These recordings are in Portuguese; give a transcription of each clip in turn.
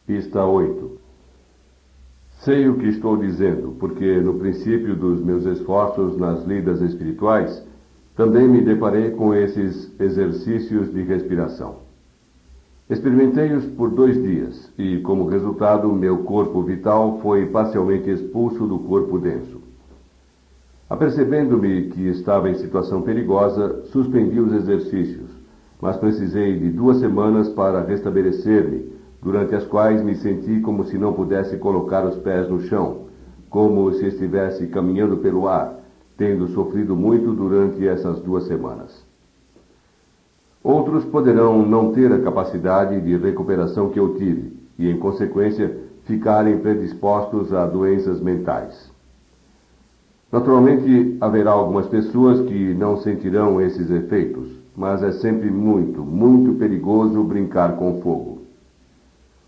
Pista 8. Sei o que estou dizendo, porque no princípio dos meus esforços nas lidas espirituais, também me deparei com esses exercícios de respiração. Experimentei-os por 2 dias e, como resultado, meu corpo vital foi parcialmente expulso do corpo denso. Apercebendo-me que estava em situação perigosa, suspendi os exercícios, mas precisei de 2 semanas para restabelecer-me, durante as quais me senti como se não pudesse colocar os pés no chão, como se estivesse caminhando pelo ar, tendo sofrido muito durante essas 2 semanas. Outros poderão não ter a capacidade de recuperação que eu tive e, em consequência, ficarem predispostos a doenças mentais. Naturalmente, haverá algumas pessoas que não sentirão esses efeitos, mas é sempre muito, muito perigoso brincar com fogo.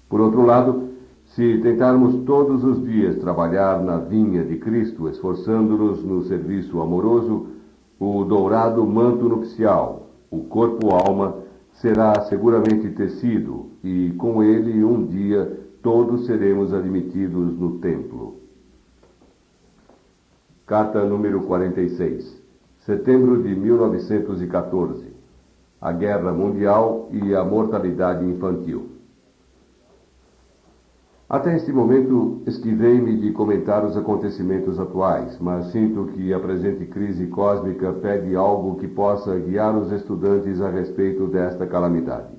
Por outro lado, se tentarmos todos os dias trabalhar na vinha de Cristo, esforçando-nos no serviço amoroso, o dourado manto nupcial, o corpo-alma, será seguramente tecido, e com ele, um dia, todos seremos admitidos no templo. Carta número 46. Setembro de 1914. A Guerra Mundial e a Mortalidade Infantil. Até este momento, esquivei-me de comentar os acontecimentos atuais, mas sinto que a presente crise cósmica pede algo que possa guiar os estudantes a respeito desta calamidade.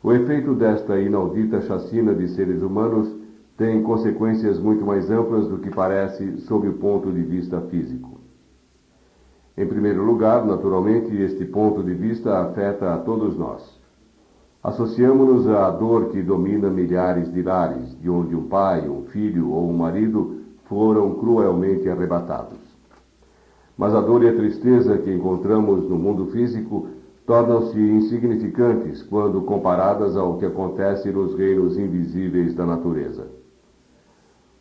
O efeito desta inaudita chacina de seres humanos tem consequências muito mais amplas do que parece sob o ponto de vista físico. Em primeiro lugar, naturalmente, este ponto de vista afeta a todos nós. Associamo-nos à dor que domina milhares de lares, de onde um pai, um filho ou um marido foram cruelmente arrebatados. Mas a dor e a tristeza que encontramos no mundo físico tornam-se insignificantes quando comparadas ao que acontece nos reinos invisíveis da natureza.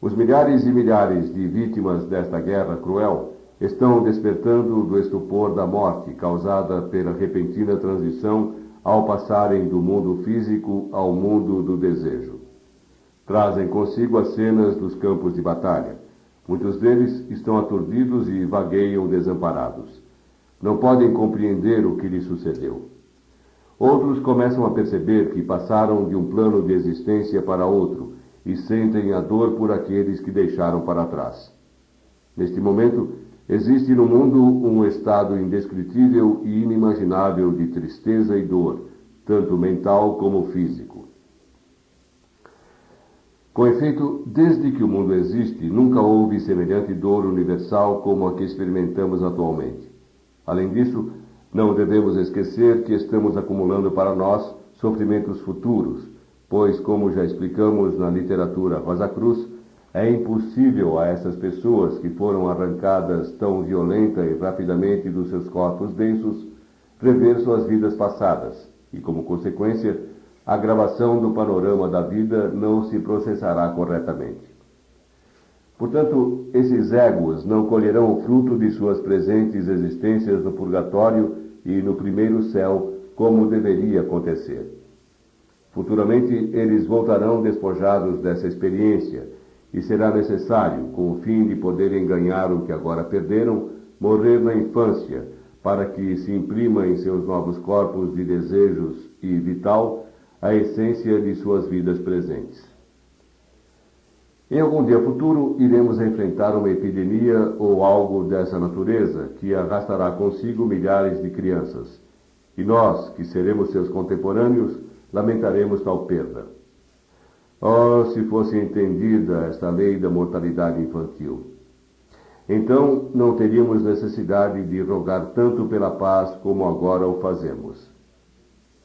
Os milhares e milhares de vítimas desta guerra cruel estão despertando do estupor da morte causada pela repentina transição ao passarem do mundo físico ao mundo do desejo. Trazem consigo as cenas dos campos de batalha. Muitos deles estão aturdidos e vagueiam desamparados. Não podem compreender o que lhes sucedeu. Outros começam a perceber que passaram de um plano de existência para outro e sentem a dor por aqueles que deixaram para trás. Neste momento, existe no mundo um estado indescritível e inimaginável de tristeza e dor, tanto mental como físico. Com efeito, desde que o mundo existe, nunca houve semelhante dor universal como a que experimentamos atualmente. Além disso, não devemos esquecer que estamos acumulando para nós sofrimentos futuros, pois, como já explicamos na literatura Rosa Cruz, é impossível a essas pessoas que foram arrancadas tão violenta e rapidamente dos seus corpos densos rever suas vidas passadas e, como consequência, a gravação do panorama da vida não se processará corretamente. Portanto, esses égos não colherão o fruto de suas presentes existências no purgatório e no primeiro céu, como deveria acontecer. Futuramente, eles voltarão despojados dessa experiência, e será necessário, com o fim de poderem ganhar o que agora perderam, morrer na infância, para que se imprima em seus novos corpos de desejos e vital a essência de suas vidas presentes. Em algum dia futuro, iremos enfrentar uma epidemia ou algo dessa natureza que arrastará consigo milhares de crianças, e nós, que seremos seus contemporâneos, lamentaremos tal perda. Oh, se fosse entendida esta lei da mortalidade infantil! Então não teríamos necessidade de rogar tanto pela paz como agora o fazemos.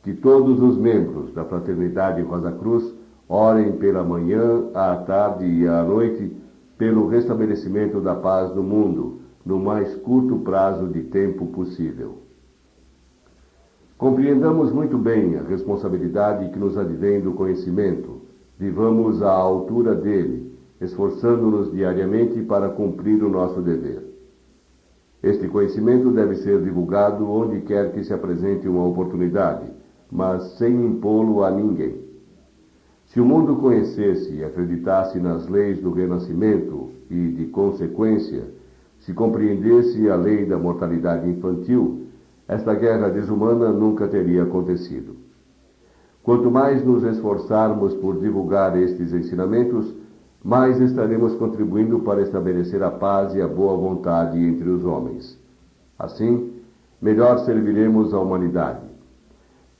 Que todos os membros da Fraternidade Rosa Cruz orem pela manhã, à tarde e à noite pelo restabelecimento da paz no mundo, no mais curto prazo de tempo possível. Compreendamos muito bem a responsabilidade que nos advém do conhecimento. Vivamos à altura dele, esforçando-nos diariamente para cumprir o nosso dever. Este conhecimento deve ser divulgado onde quer que se apresente uma oportunidade, mas sem impô-lo a ninguém. Se o mundo conhecesse e acreditasse nas leis do renascimento e, de consequência, se compreendesse a lei da mortalidade infantil, esta guerra desumana nunca teria acontecido. Quanto mais nos esforçarmos por divulgar estes ensinamentos, mais estaremos contribuindo para estabelecer a paz e a boa vontade entre os homens. Assim, melhor serviremos a humanidade.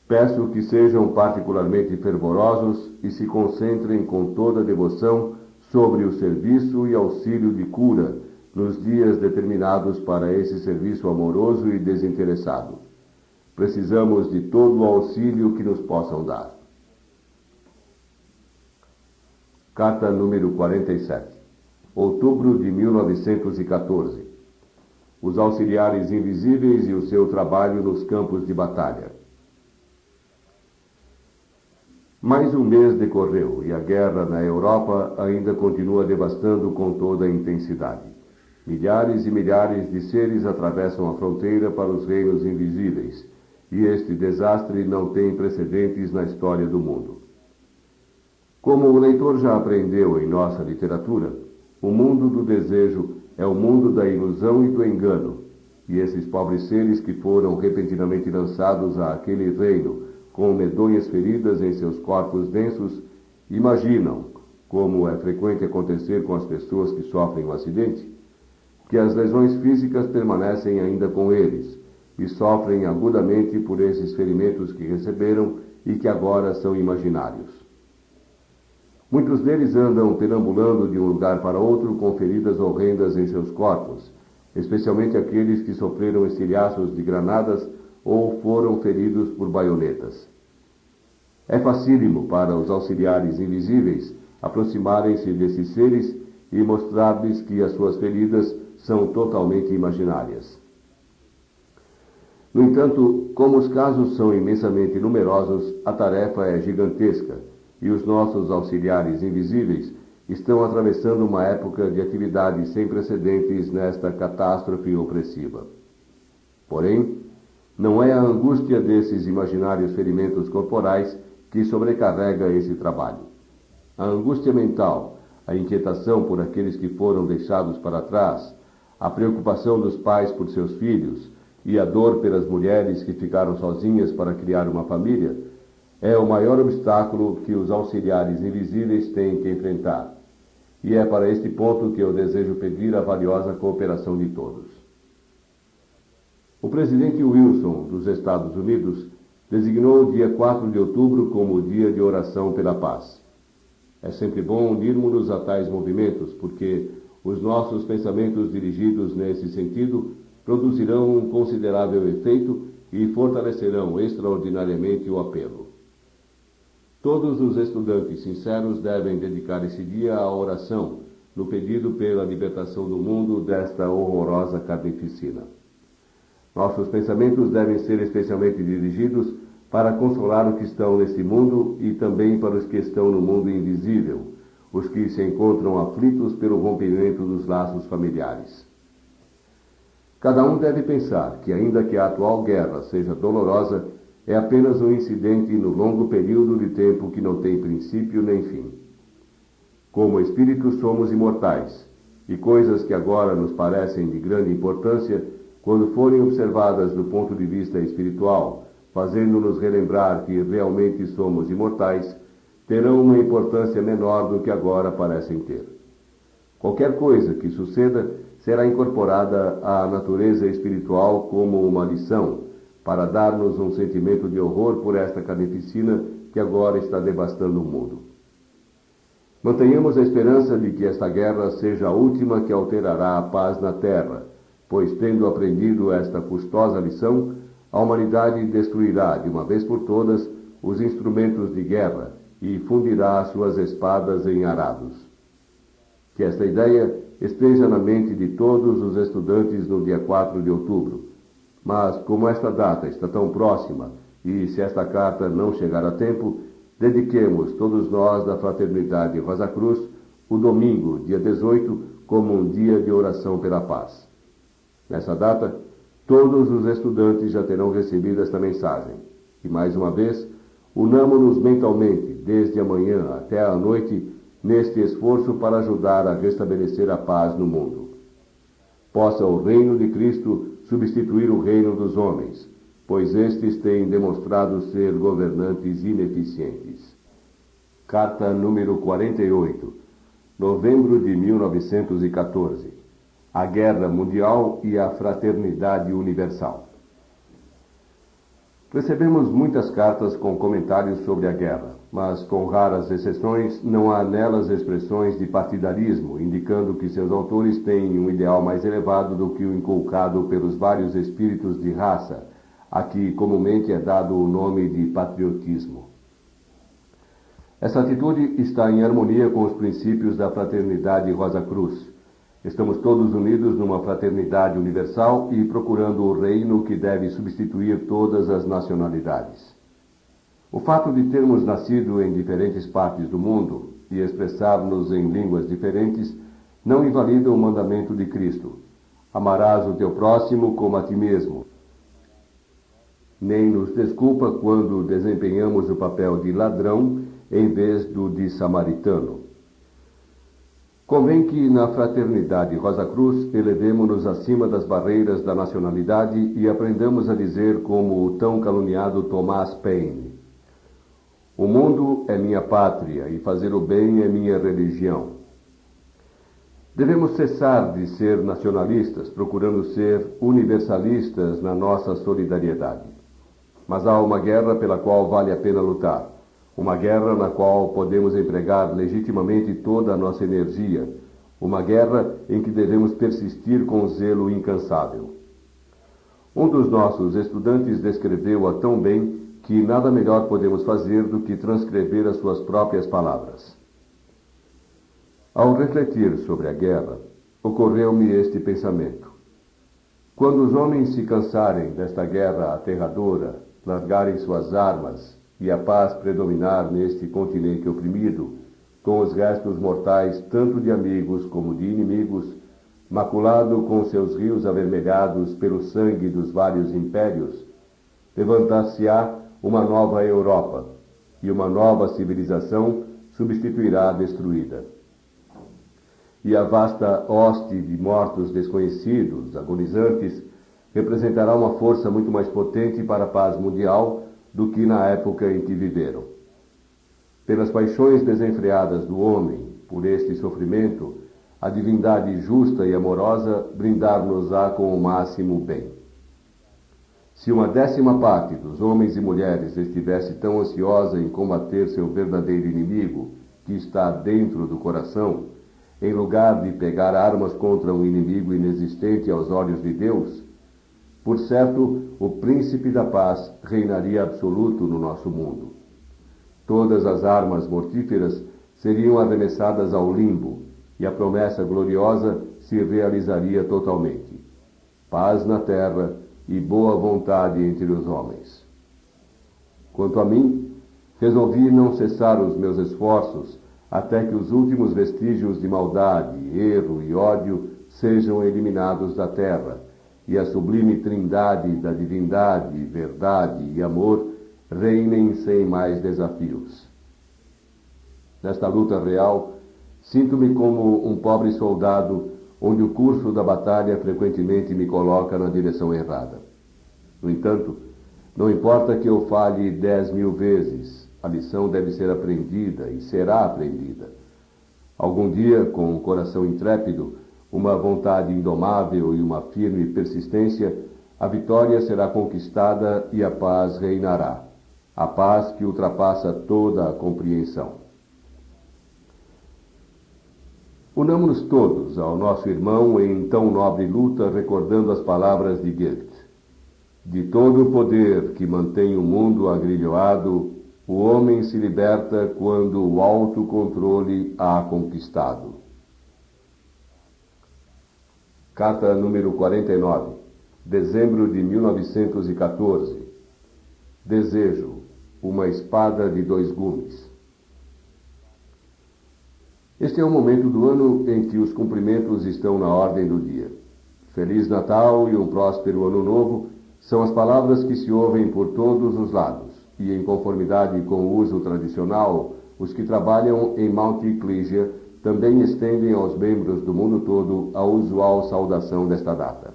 Peço que sejam particularmente fervorosos e se concentrem com toda devoção sobre o serviço e auxílio de cura nos dias determinados para esse serviço amoroso e desinteressado. Precisamos de todo o auxílio que nos possam dar. Carta número 47. Outubro de 1914. Os auxiliares invisíveis e o seu trabalho nos campos de batalha. Mais um mês decorreu e a guerra na Europa ainda continua devastando com toda a intensidade. Milhares e milhares de seres atravessam a fronteira para os reinos invisíveis, e este desastre não tem precedentes na história do mundo. Como o leitor já aprendeu em nossa literatura, o mundo do desejo é o mundo da ilusão e do engano, e esses pobres seres que foram repentinamente lançados àquele reino com medonhas feridas em seus corpos densos, imaginam, como é frequente acontecer com as pessoas que sofrem um acidente, que as lesões físicas permanecem ainda com eles e sofrem agudamente por esses ferimentos que receberam e que agora são imaginários. Muitos deles andam perambulando de um lugar para outro com feridas horrendas em seus corpos, especialmente aqueles que sofreram estilhaços de granadas ou foram feridos por baionetas. É facílimo para os auxiliares invisíveis aproximarem-se desses seres e mostrar-lhes que as suas feridas são totalmente imaginárias. No entanto, como os casos são imensamente numerosos, a tarefa é gigantesca e os nossos auxiliares invisíveis estão atravessando uma época de atividade sem precedentes nesta catástrofe opressiva. Porém, não é a angústia desses imaginários ferimentos corporais que sobrecarrega esse trabalho. A angústia mental, a inquietação por aqueles que foram deixados para trás, a preocupação dos pais por seus filhos e a dor pelas mulheres que ficaram sozinhas para criar uma família, é o maior obstáculo que os auxiliares invisíveis têm que enfrentar. E é para este ponto que eu desejo pedir a valiosa cooperação de todos. O presidente Wilson, dos Estados Unidos, designou o dia 4 de outubro como o dia de oração pela paz. É sempre bom unirmos-nos a tais movimentos, porque os nossos pensamentos dirigidos nesse sentido produzirão um considerável efeito e fortalecerão extraordinariamente o apelo. Todos os estudantes sinceros devem dedicar esse dia à oração, no pedido pela libertação do mundo desta horrorosa carnificina. Nossos pensamentos devem ser especialmente dirigidos para consolar os que estão neste mundo e também para os que estão no mundo invisível, os que se encontram aflitos pelo rompimento dos laços familiares. Cada um deve pensar que, ainda que a atual guerra seja dolorosa, é apenas um incidente no longo período de tempo que não tem princípio nem fim. Como espíritos somos imortais, e coisas que agora nos parecem de grande importância, quando forem observadas do ponto de vista espiritual, fazendo-nos relembrar que realmente somos imortais, terão uma importância menor do que agora parecem ter. Qualquer coisa que suceda será incorporada à natureza espiritual como uma lição, para dar-nos um sentimento de horror por esta carnificina que agora está devastando o mundo. Mantenhamos a esperança de que esta guerra seja a última que alterará a paz na Terra, pois, tendo aprendido esta custosa lição, a humanidade destruirá de uma vez por todas os instrumentos de guerra e fundirá suas espadas em arados. Que esta ideia esteja na mente de todos os estudantes no dia 4 de outubro. Mas, como esta data está tão próxima, e se esta carta não chegar a tempo, dediquemos todos nós da Fraternidade Rosa Cruz o domingo, dia 18, como um dia de oração pela paz. Nessa data, todos os estudantes já terão recebido esta mensagem. E, mais uma vez, unamo-nos mentalmente, desde a manhã até a noite, neste esforço para ajudar a restabelecer a paz no mundo. Possa o reino de Cristo substituir o reino dos homens, pois estes têm demonstrado ser governantes ineficientes. Carta número 48, novembro de 1914. A Guerra Mundial e a Fraternidade Universal. Recebemos muitas cartas com comentários sobre a guerra, mas, com raras exceções, não há nelas expressões de partidarismo, indicando que seus autores têm um ideal mais elevado do que o inculcado pelos vários espíritos de raça, a que comumente é dado o nome de patriotismo. Essa atitude está em harmonia com os princípios da Fraternidade Rosa Cruz. Estamos todos unidos numa fraternidade universal e procurando o reino que deve substituir todas as nacionalidades. O fato de termos nascido em diferentes partes do mundo e expressar-nos em línguas diferentes não invalida o mandamento de Cristo: amarás o teu próximo como a ti mesmo. Nem nos desculpa quando desempenhamos o papel de ladrão em vez do de samaritano. Convém que, na Fraternidade Rosa Cruz, elevemo-nos acima das barreiras da nacionalidade e aprendamos a dizer como o tão caluniado Thomas Paine: o mundo é minha pátria e fazer o bem é minha religião. Devemos cessar de ser nacionalistas, procurando ser universalistas na nossa solidariedade. Mas há uma guerra pela qual vale a pena lutar. Uma guerra na qual podemos empregar legitimamente toda a nossa energia. Uma guerra em que devemos persistir com zelo incansável. Um dos nossos estudantes descreveu-a tão bem que nada melhor podemos fazer do que transcrever as suas próprias palavras. Ao refletir sobre a guerra, ocorreu-me este pensamento: quando os homens se cansarem desta guerra aterradora, largarem suas armas e a paz predominar neste continente oprimido, com os restos mortais tanto de amigos como de inimigos, maculado com seus rios avermelhados pelo sangue dos vários impérios, levantar-se-á uma nova Europa, e uma nova civilização substituirá a destruída. E a vasta hoste de mortos desconhecidos, agonizantes, representará uma força muito mais potente para a paz mundial do que na época em que viveram. Pelas paixões desenfreadas do homem, por este sofrimento, a divindade justa e amorosa brindar-nos-á com o máximo bem. Se 1/10 dos homens e mulheres estivesse tão ansiosa em combater seu verdadeiro inimigo, que está dentro do coração, em lugar de pegar armas contra um inimigo inexistente aos olhos de Deus, por certo, o príncipe da paz reinaria absoluto no nosso mundo. Todas as armas mortíferas seriam arremessadas ao limbo, e a promessa gloriosa se realizaria totalmente. Paz na terra e boa vontade entre os homens. Quanto a mim, resolvi não cessar os meus esforços até que os últimos vestígios de maldade, erro e ódio sejam eliminados da terra, e a sublime trindade da divindade, verdade e amor reinem sem mais desafios. Nesta luta real, sinto-me como um pobre soldado, onde o curso da batalha frequentemente me coloca na direção errada. No entanto, não importa que eu falhe 10.000 vezes, a lição deve ser aprendida e será aprendida. Algum dia, com um coração intrépido, uma vontade indomável e uma firme persistência, a vitória será conquistada e a paz reinará. A paz que ultrapassa toda a compreensão. Unamo-nos todos ao nosso irmão em tão nobre luta, recordando as palavras de Goethe: de todo o poder que mantém o mundo agrilhoado, o homem se liberta quando o autocontrole há conquistado. Carta número 49, dezembro de 1914. Desejo, uma espada de 2 gumes. Este é o momento do ano em que os cumprimentos estão na ordem do dia. Feliz Natal e um próspero Ano Novo são as palavras que se ouvem por todos os lados, e em conformidade com o uso tradicional, os que trabalham em Mount Ecclesia também estendem aos membros do mundo todo a usual saudação desta data.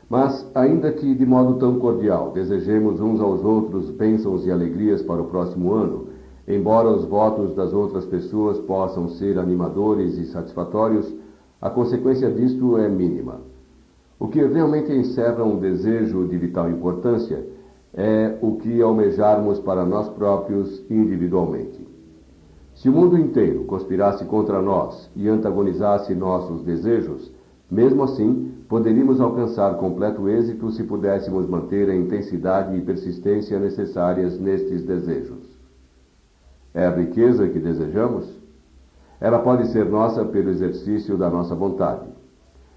Mas, ainda que de modo tão cordial desejemos uns aos outros bênçãos e alegrias para o próximo ano, embora os votos das outras pessoas possam ser animadores e satisfatórios, a consequência disto é mínima. O que realmente encerra um desejo de vital importância é o que almejarmos para nós próprios individualmente. Se o mundo inteiro conspirasse contra nós e antagonizasse nossos desejos, mesmo assim, poderíamos alcançar completo êxito se pudéssemos manter a intensidade e persistência necessárias nestes desejos. É a riqueza que desejamos? Ela pode ser nossa pelo exercício da nossa vontade.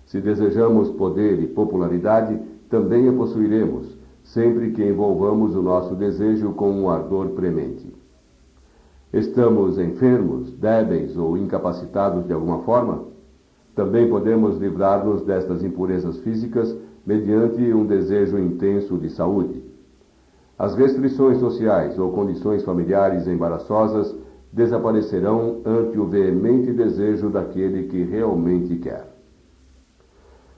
Se desejamos poder e popularidade, também a possuiremos, sempre que envolvamos o nosso desejo com um ardor premente. Estamos enfermos, débeis ou incapacitados de alguma forma? Também podemos livrar-nos destas impurezas físicas mediante um desejo intenso de saúde. As restrições sociais ou condições familiares embaraçosas desaparecerão ante o veemente desejo daquele que realmente quer.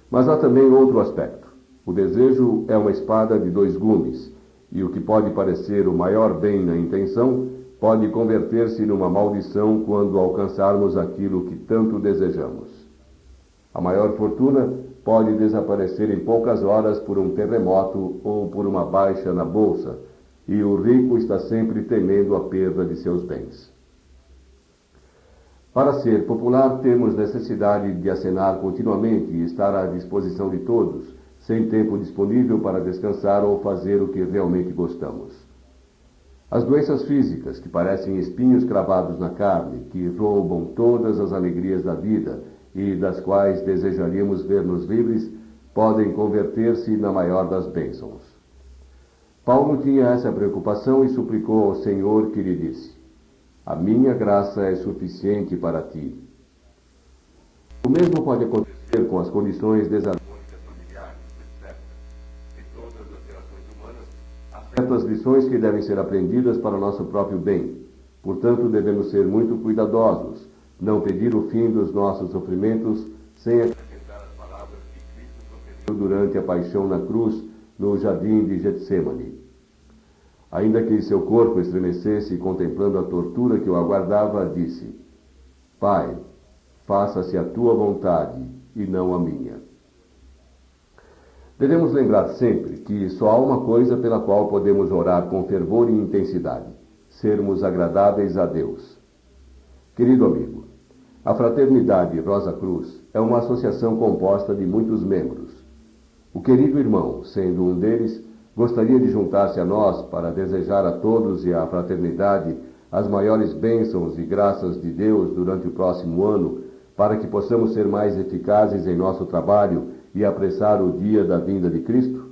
Mas há também outro aspecto. O desejo é uma espada de dois gumes, e o que pode parecer o maior bem na intenção pode converter-se numa maldição quando alcançarmos aquilo que tanto desejamos. A maior fortuna pode desaparecer em poucas horas por um terremoto ou por uma baixa na bolsa, e o rico está sempre temendo a perda de seus bens. Para ser popular, temos necessidade de acenar continuamente e estar à disposição de todos, sem tempo disponível para descansar ou fazer o que realmente gostamos. As doenças físicas, que parecem espinhos cravados na carne, que roubam todas as alegrias da vida e das quais desejaríamos ver-nos livres, podem converter-se na maior das bênçãos. Paulo tinha essa preocupação e suplicou ao Senhor que lhe disse: "A minha graça é suficiente para ti." O mesmo pode acontecer com as condições desarmônicas familiares, etc. Em todas as relações humanas, há certas lições que devem ser aprendidas para o nosso próprio bem. Portanto, devemos ser muito cuidadosos, não pedir o fim dos nossos sofrimentos sem acrescentar as palavras que Cristo proferiu durante a paixão na cruz no jardim de Getsêmani. Ainda que seu corpo estremecesse contemplando a tortura que o aguardava, disse: "Pai, faça-se a tua vontade e não a minha." Devemos lembrar sempre que só há uma coisa pela qual podemos orar com fervor e intensidade: sermos agradáveis a Deus. Querido amigo, a Fraternidade Rosa Cruz é uma associação composta de muitos membros. O querido irmão, sendo um deles, gostaria de juntar-se a nós para desejar a todos e à fraternidade as maiores bênçãos e graças de Deus durante o próximo ano, para que possamos ser mais eficazes em nosso trabalho e apressar o dia da vinda de Cristo?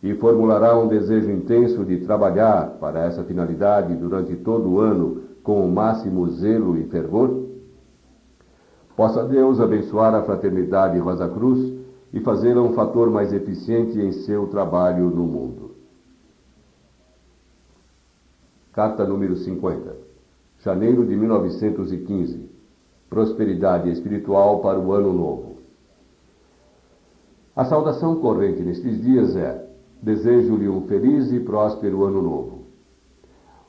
E formulará um desejo intenso de trabalhar para essa finalidade durante todo o ano com o máximo zelo e fervor? Possa Deus abençoar a Fraternidade Rosa Cruz e fazê-la um fator mais eficiente em seu trabalho no mundo. Carta número 50. Janeiro de 1915. Prosperidade espiritual para o Ano Novo. A saudação corrente nestes dias é: desejo-lhe um feliz e próspero Ano Novo.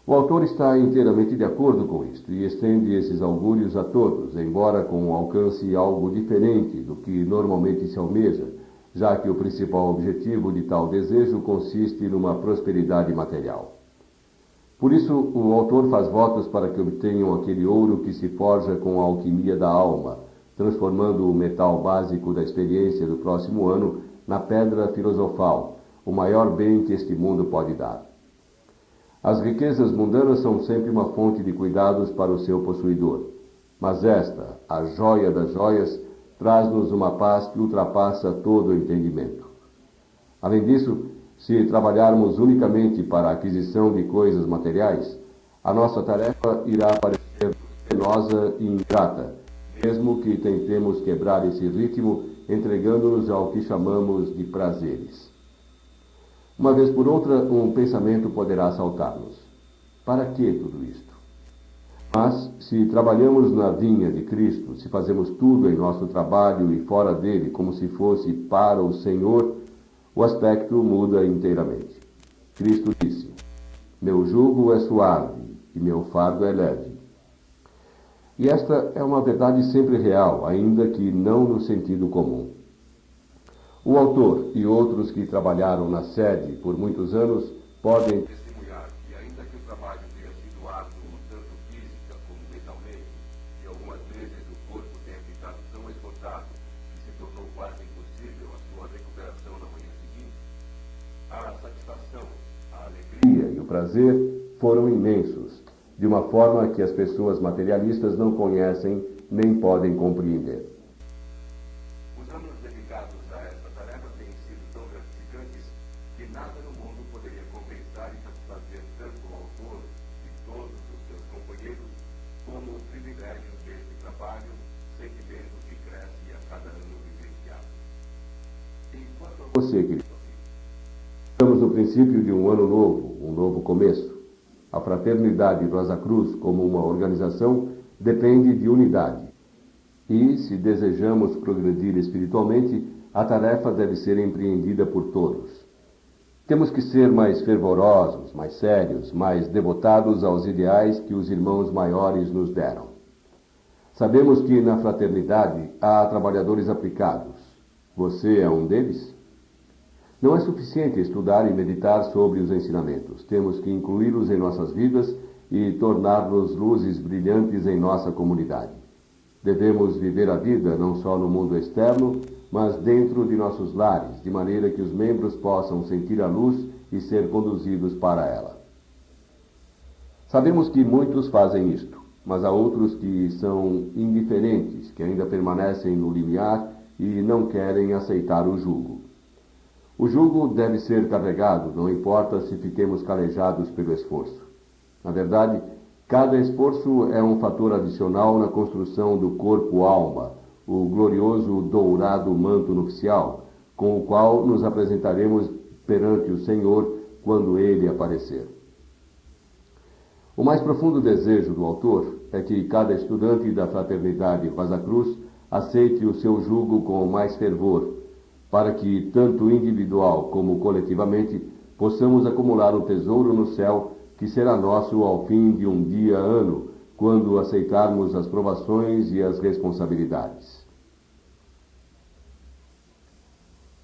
O autor está inteiramente de acordo com isto e estende esses augúrios a todos, embora com um alcance algo diferente do que normalmente se almeja, já que o principal objetivo de tal desejo consiste numa prosperidade material. Por isso, o autor faz votos para que obtenham aquele ouro que se forja com a alquimia da alma, transformando o metal básico da experiência do próximo ano na pedra filosofal, o maior bem que este mundo pode dar. As riquezas mundanas são sempre uma fonte de cuidados para o seu possuidor, mas esta, a joia das joias, traz-nos uma paz que ultrapassa todo o entendimento. Além disso, se trabalharmos unicamente para a aquisição de coisas materiais, a nossa tarefa irá parecer penosa e ingrata, mesmo que tentemos quebrar esse ritmo entregando-nos ao que chamamos de prazeres. Uma vez por outra, um pensamento poderá assaltar-nos. Para que tudo isto? Mas, se trabalhamos na vinha de Cristo, se fazemos tudo em nosso trabalho e fora dele, como se fosse para o Senhor, o aspecto muda inteiramente. Cristo disse: meu jugo é suave e meu fardo é leve. E esta é uma verdade sempre real, ainda que não no sentido comum. O autor e outros que trabalharam na sede por muitos anos podem testemunhar que, ainda que o trabalho tenha sido árduo, tanto física como mentalmente, e algumas vezes o corpo tenha ficado tão esgotado que se tornou quase impossível a sua recuperação na manhã seguinte, a satisfação, a alegria e o prazer foram imensos, de uma forma que as pessoas materialistas não conhecem nem podem compreender. Os anos dedicados a esta tarefa têm sido tão gratificantes que nada no mundo poderia compensar e satisfazer tanto o autor e todos os seus companheiros como o privilégio deste trabalho, sentimento que cresce a cada ano vivenciado. Enquanto a você, querido, estamos no princípio de um ano novo, um novo começo. A Fraternidade Rosa Cruz, como uma organização, depende de unidade. E, se desejamos progredir espiritualmente, a tarefa deve ser empreendida por todos. Temos que ser mais fervorosos, mais sérios, mais devotados aos ideais que os irmãos maiores nos deram. Sabemos que na fraternidade há trabalhadores aplicados. Você é um deles? Não é suficiente estudar e meditar sobre os ensinamentos. Temos que incluí-los em nossas vidas e torná-los luzes brilhantes em nossa comunidade. Devemos viver a vida não só no mundo externo, mas dentro de nossos lares, de maneira que os membros possam sentir a luz e ser conduzidos para ela. Sabemos que muitos fazem isto, mas há outros que são indiferentes, que ainda permanecem no limiar e não querem aceitar o jugo. O jugo deve ser carregado, não importa se fiquemos calejados pelo esforço. Na verdade, cada esforço é um fator adicional na construção do corpo-alma, o glorioso dourado manto nupcial, com o qual nos apresentaremos perante o Senhor quando Ele aparecer. O mais profundo desejo do autor é que cada estudante da Fraternidade Rosa Cruz aceite o seu jugo com mais fervor, para que, tanto individual como coletivamente, possamos acumular um tesouro no céu que será nosso ao fim de um dia-ano, quando aceitarmos as provações e as responsabilidades.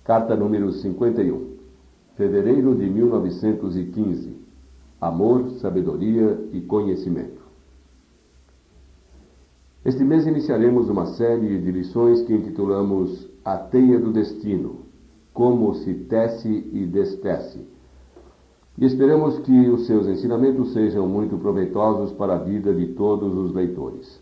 Carta número 51. Fevereiro de 1915. Amor, sabedoria e conhecimento. Este mês iniciaremos uma série de lições que intitulamos A Teia do Destino, como se tece e destece. E esperamos que os seus ensinamentos sejam muito proveitosos para a vida de todos os leitores.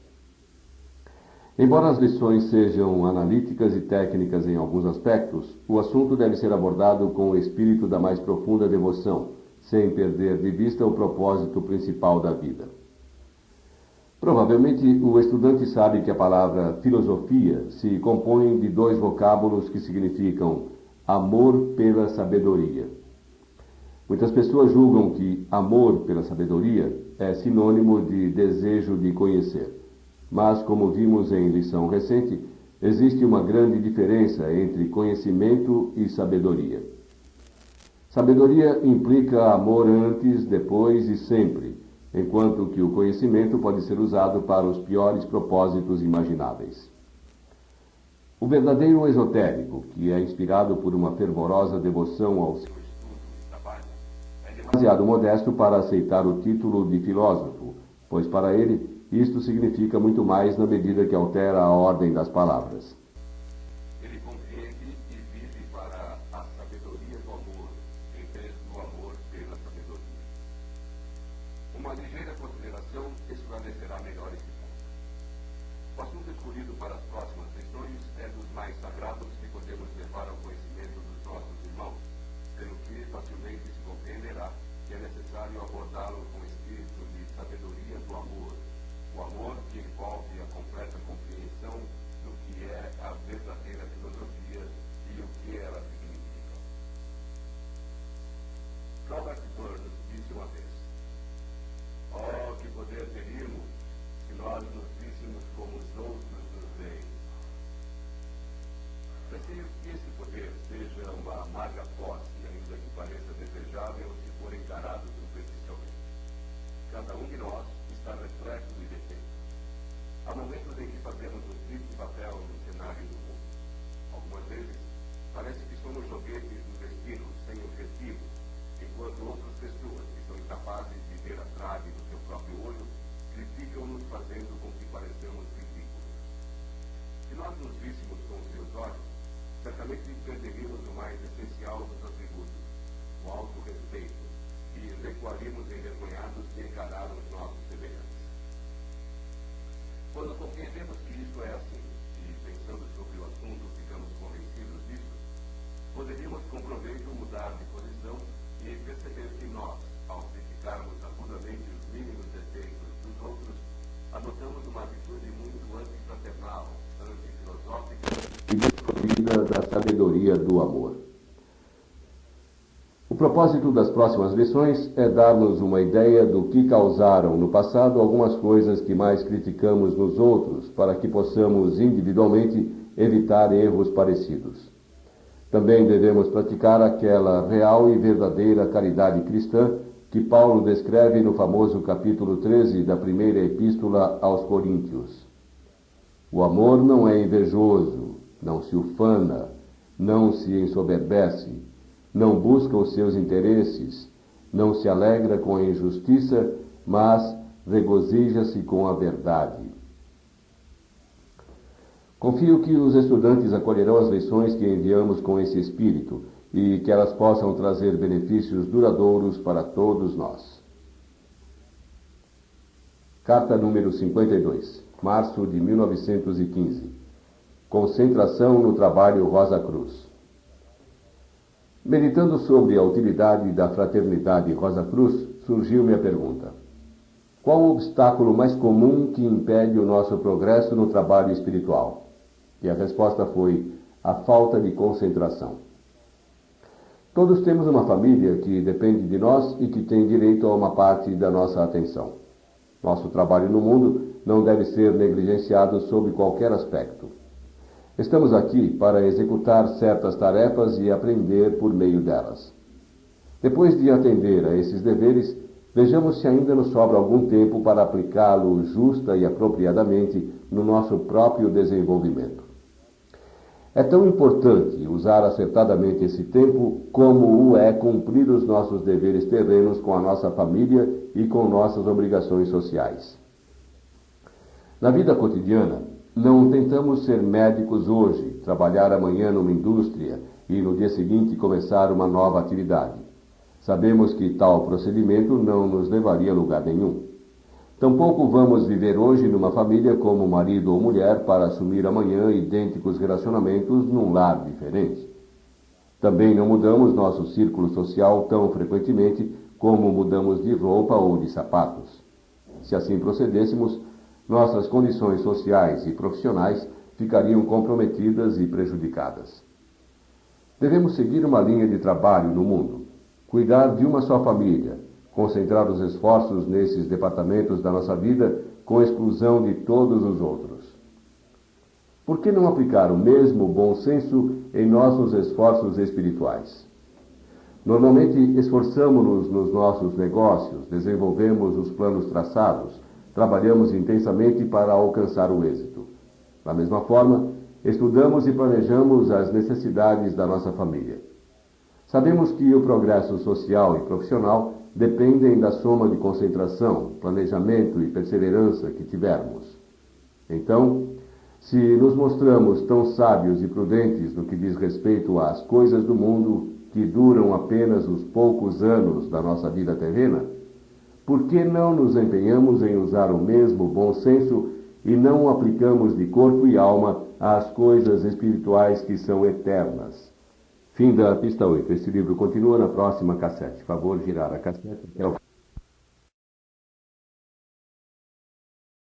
Embora as lições sejam analíticas e técnicas em alguns aspectos, o assunto deve ser abordado com o espírito da mais profunda devoção, sem perder de vista o propósito principal da vida. Provavelmente o estudante sabe que a palavra filosofia se compõe de dois vocábulos que significam amor pela sabedoria. Muitas pessoas julgam que amor pela sabedoria é sinônimo de desejo de conhecer. Mas, como vimos em lição recente, existe uma grande diferença entre conhecimento e sabedoria. Sabedoria implica amor antes, depois e sempre, enquanto que o conhecimento pode ser usado para os piores propósitos imagináveis. O verdadeiro esotérico, que é inspirado por uma fervorosa devoção ao seu estudo e trabalho, é demasiado modesto para aceitar o título de filósofo, pois para ele isto significa muito mais na medida que altera a ordem das palavras. Ele compreende e vive para a sabedoria do amor, em vez do amor pela sabedoria. Uma ligeira consideração esclarecerá melhor esse ponto. O assunto escolhido para as próximas lições é dos mais sagrados que podemos levar ao conhecimento dos nossos irmãos, pelo que facilmente se compreenderá que é necessário abordá-lo com espírito de sabedoria do amor, o amor que envolve a completa compreensão do que é a verdadeira filosofia e o que ela significa. Robert Burns disse uma vez: a filosofia é a arte de conhecer, e a sabedoria é a arte de saber. Uma ligeira consideração esclarecerá melhor esse ponto. O assunto escolhido para as próximas lições é dos mais sagrados que podemos levar ao conhecimento dos nossos irmãos, pelo que facilmente se compreenderá que é necessário abordá-lo com espírito de sabedoria do amor, o amor que envolve a completa compreensão do que é a verdadeira filosofia e o que ela significa. haja uma amarga posse, ainda que pareça desejável se for encarado superficialmente. Cada um de nós está repleto de defeitos. Há momentos em que fazemos um triste papel no cenário do mundo. Algumas vezes, parece que somos joguetes do destino, sem objetivo, enquanto outras pessoas que são incapazes de ver a trave no seu próprio olho, criticam-nos fazendo com que pareçamos ridículos. Se nós nos víssemos com os seus olhos, certamente perderíamos o mais essencial dos atributos, o autorrespeito, e recuaríamos envergonhados de encarar os nossos semelhantes. Quando compreendemos que isso é assim, e pensando sobre o assunto ficamos convencidos disso, poderíamos com proveito mudar de posição e perceber que nós, ao criticarmos agudamente os mínimos defeitos dos outros, adotamos uma atitude muito antifraternal, antifilosófica e desprovida da sabedoria do amor. O propósito das próximas lições é dar-nos uma ideia do que causaram no passado algumas coisas que mais criticamos nos outros, para que possamos individualmente evitar erros parecidos. Também devemos praticar aquela real e verdadeira caridade cristã que Paulo descreve no famoso capítulo 13 da primeira epístola aos Coríntios. O amor não é invejoso, não se ufana, não se ensoberbece, não busca os seus interesses, não se alegra com a injustiça, mas regozija-se com a verdade. Confio que os estudantes acolherão as lições que enviamos com esse espírito e que elas possam trazer benefícios duradouros para todos nós. Carta número 52, março de 1915. Concentração no trabalho Rosa Cruz. Meditando sobre a utilidade da fraternidade Rosa Cruz, surgiu-me a pergunta: qual o obstáculo mais comum que impede o nosso progresso no trabalho espiritual? E a resposta foi a falta de concentração. Todos temos uma família que depende de nós e que tem direito a uma parte da nossa atenção. Nosso trabalho no mundo não deve ser negligenciado sob qualquer aspecto. Estamos aqui para executar certas tarefas e aprender por meio delas. Depois de atender a esses deveres, vejamos se ainda nos sobra algum tempo para aplicá-lo justa e apropriadamente no nosso próprio desenvolvimento. É tão importante usar acertadamente esse tempo como o é cumprir os nossos deveres terrenos com a nossa família e com nossas obrigações sociais. Na vida cotidiana, não tentamos ser médicos hoje, trabalhar amanhã numa indústria e no dia seguinte começar uma nova atividade. Sabemos que tal procedimento não nos levaria a lugar nenhum. Tampouco vamos viver hoje numa família como marido ou mulher para assumir amanhã idênticos relacionamentos num lar diferente. Também não mudamos nosso círculo social tão frequentemente como mudamos de roupa ou de sapatos. Se assim procedêssemos, nossas condições sociais e profissionais ficariam comprometidas e prejudicadas. Devemos seguir uma linha de trabalho no mundo, cuidar de uma só família, concentrar os esforços nesses departamentos da nossa vida com exclusão de todos os outros. Por que não aplicar o mesmo bom senso em nossos esforços espirituais? Normalmente esforçamo-nos nos nossos negócios, desenvolvemos os planos traçados, trabalhamos intensamente para alcançar o êxito. Da mesma forma, estudamos e planejamos as necessidades da nossa família. Sabemos que o progresso social e profissional dependem da soma de concentração, planejamento e perseverança que tivermos. Então, se nos mostramos tão sábios e prudentes no que diz respeito às coisas do mundo que duram apenas os poucos anos da nossa vida terrena, por que não nos empenhamos em usar o mesmo bom senso e não o aplicamos de corpo e alma às coisas espirituais que são eternas? Fim da pista 8. Este livro continua na próxima cassete. Favor girar a cassete até o